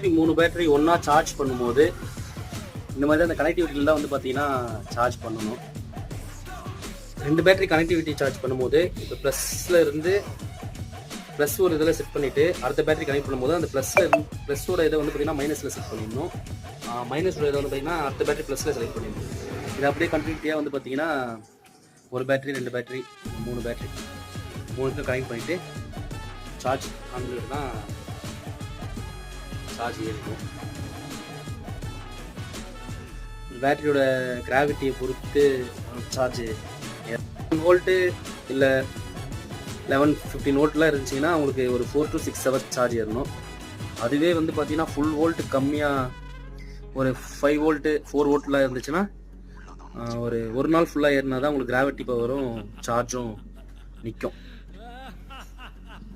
3 battery ஒன்றா charge பண்ணும்போது இந்த மாதிரி அந்த கனெக்டிவிட்டியில் தான் வந்து பார்த்தீங்கன்னா சார்ஜ் பண்ணணும். 2 பேட்டரி கனெக்டிவிட்டி சார்ஜ் பண்ணும்போது இப்போ ப்ளஸ்ல இருந்து ப்ளஸ் ஒரு இதில் செட் பண்ணிவிட்டு அடுத்த பேட்டரி கனெக்ட் பண்ணும்போது அந்த ப்ளஸ்ஸோட இதை வந்து பார்த்தீங்கன்னா மைனஸில் செட் பண்ணிடணும். மைனஸோட இதை வந்து பார்த்தீங்கன்னா அடுத்த பேட்டரி ப்ளஸில் செலக்ட் பண்ணிடணும். இது அப்படியே கண்டினியூட்டியாக வந்து பார்த்தீங்கன்னா ஒரு பேட்டரி 2 பேட்டரி 3 பேட்டரி 3க்கும் கனெக்ட் பண்ணிவிட்டு சார்ஜ் ஆன்லனா சார்ஜ் ஏறிடும். பேட்டரியோட கிராவிட்டியை பொறுத்து சார்ஜ் 1 வோல்ட்டு இல்லை 11-15 வோல்ட்லாம் இருந்துச்சிங்கன்னா உங்களுக்கு ஒரு 4 to 6 hours சார்ஜ் ஏறணும். அதுவே வந்து பார்த்தீங்கன்னா ஃபுல் வோல்ட்டு கம்மியாக ஒரு 5 வோல்ட்டு 4 வோல்ட்லாம் இருந்துச்சுன்னா ஒரு நாள் ஃபுல்லாக ஏறினா தான் உங்களுக்கு கிராவிட்டி பவரும் சார்ஜும் நிற்கும்.